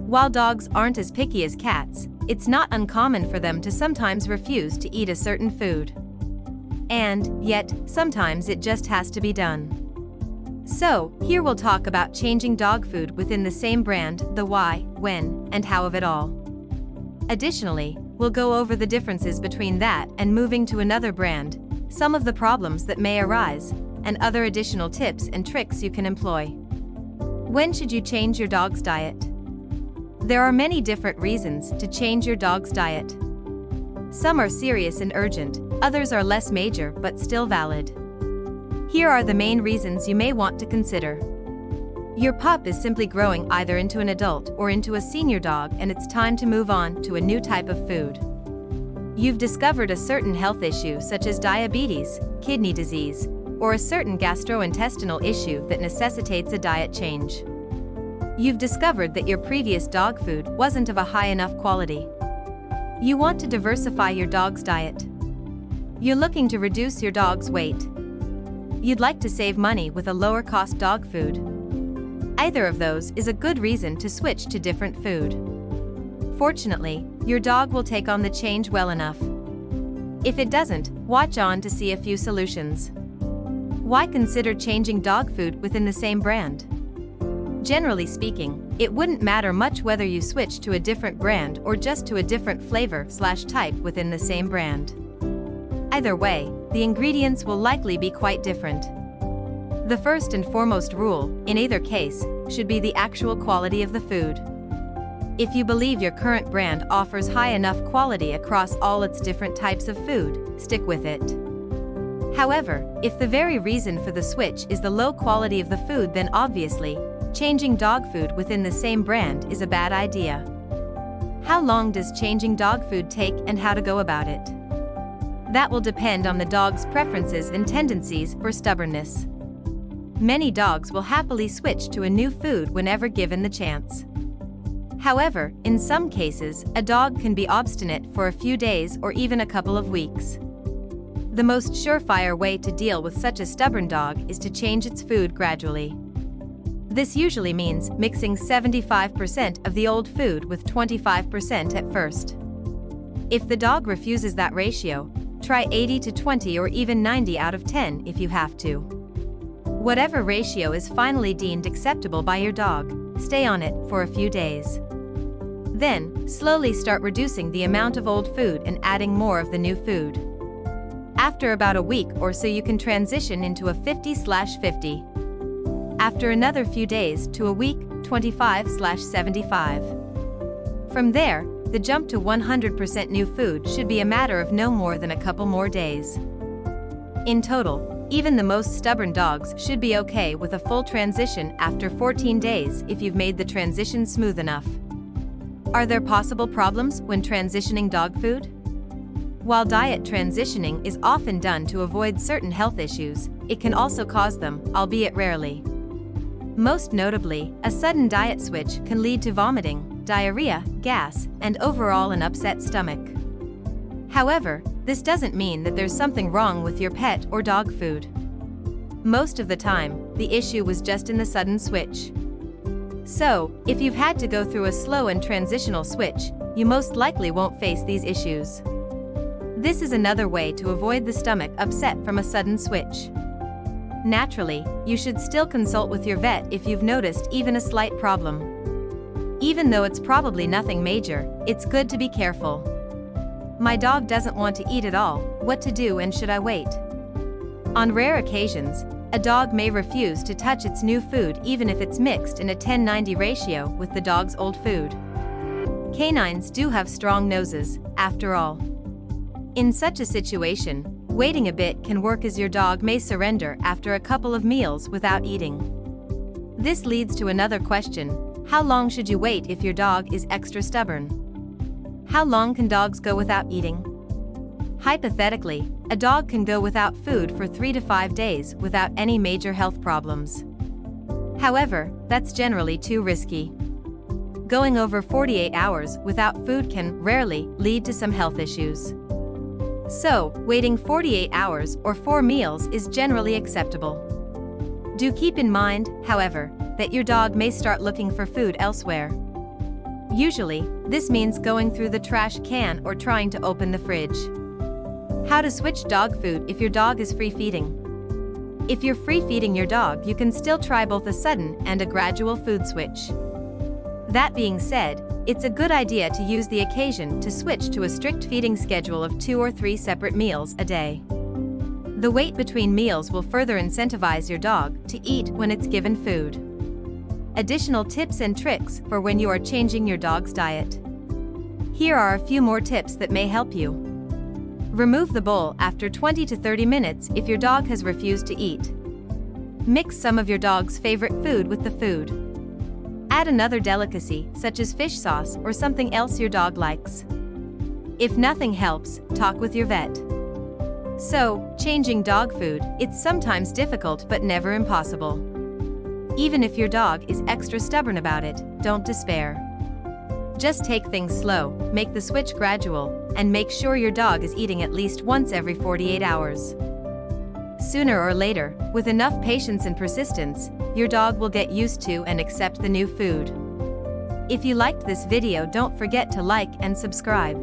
While dogs aren't as picky as cats, it's not uncommon for them to sometimes refuse to eat a certain food. And, yet, sometimes it just has to be done. So, here we'll talk about changing dog food within the same brand, the why, when, and how of it all. Additionally, we'll go over the differences between that and moving to another brand, some of the problems that may arise, and other additional tips and tricks you can employ. When should you change your dog's diet? There are many different reasons to change your dog's diet. Some are serious and urgent, others are less major but still valid. Here are the main reasons you may want to consider. Your pup is simply growing either into an adult or into a senior dog, and it's time to move on to a new type of food. You've discovered a certain health issue such as diabetes, kidney disease, or a certain gastrointestinal issue that necessitates a diet change. You've discovered that your previous dog food wasn't of a high enough quality. You want to diversify your dog's diet. You're looking to reduce your dog's weight. You'd like to save money with a lower-cost dog food. Either of those is a good reason to switch to different food. Fortunately, your dog will take on the change well enough. If it doesn't, watch on to see a few solutions. Why consider changing dog food within the same brand? Generally speaking, it wouldn't matter much whether you switch to a different brand or just to a different flavor/type within the same brand. Either way, the ingredients will likely be quite different. The first and foremost rule, in either case, should be the actual quality of the food. If you believe your current brand offers high enough quality across all its different types of food, stick with it. However, if the very reason for the switch is the low quality of the food, then obviously, changing dog food within the same brand is a bad idea. How long does changing dog food take and how to go about it? That will depend on the dog's preferences and tendencies for stubbornness. Many dogs will happily switch to a new food whenever given the chance. However, in some cases, a dog can be obstinate for a few days or even a couple of weeks. The most surefire way to deal with such a stubborn dog is to change its food gradually. This usually means mixing 75% of the old food with 25% at first. If the dog refuses that ratio, try 80 to 20 or even 90 out of 10 if you have to. Whatever ratio is finally deemed acceptable by your dog, stay on it for a few days. Then, slowly start reducing the amount of old food and adding more of the new food. After about a week or so, you can transition into a 50/50. After another few days to a week, 25/75. From there, the jump to 100% new food should be a matter of no more than a couple more days. In total, even the most stubborn dogs should be okay with a full transition after 14 days if you've made the transition smooth enough. Are there possible problems when transitioning dog food? While diet transitioning is often done to avoid certain health issues, it can also cause them, albeit rarely. Most notably, a sudden diet switch can lead to vomiting, diarrhea, gas, and overall an upset stomach. However, this doesn't mean that there's something wrong with your pet or dog food. Most of the time, the issue was just in the sudden switch. So, if you've had to go through a slow and transitional switch, you most likely won't face these issues. This is another way to avoid the stomach upset from a sudden switch. Naturally, you should still consult with your vet if you've noticed even a slight problem. Even though it's probably nothing major, it's good to be careful. My dog doesn't want to eat at all, what to do and should I wait? On rare occasions, a dog may refuse to touch its new food even if it's mixed in a 10-90 ratio with the dog's old food. Canines do have strong noses, after all. In such a situation, waiting a bit can work, as your dog may surrender after a couple of meals without eating. This leads to another question: how long should you wait if your dog is extra stubborn? How long can dogs go without eating? Hypothetically, a dog can go without food for 3 to 5 days without any major health problems. However, that's generally too risky. Going over 48 hours without food can rarely lead to some health issues. So, waiting 48 hours or 4 meals is generally acceptable. Do keep in mind, however, that your dog may start looking for food elsewhere. Usually, this means going through the trash can or trying to open the fridge. How to switch dog food if your dog is free feeding. If you're free feeding your dog, you can still try both a sudden and a gradual food switch. That being said, it's a good idea to use the occasion to switch to a strict feeding schedule of 2 or 3 separate meals a day. The wait between meals will further incentivize your dog to eat when it's given food. Additional tips and tricks for when you are changing your dog's diet. Here are a few more tips that may help you. Remove the bowl after 20 to 30 minutes if your dog has refused to eat. Mix some of your dog's favorite food with the food. Add another delicacy, such as fish sauce or something else your dog likes. If nothing helps, talk with your vet. So, changing dog food, it's sometimes difficult but never impossible. Even if your dog is extra stubborn about it, don't despair. Just take things slow, make the switch gradual, and make sure your dog is eating at least once every 48 hours. Sooner or later, with enough patience and persistence, your dog will get used to and accept the new food. If you liked this video, don't forget to like and subscribe.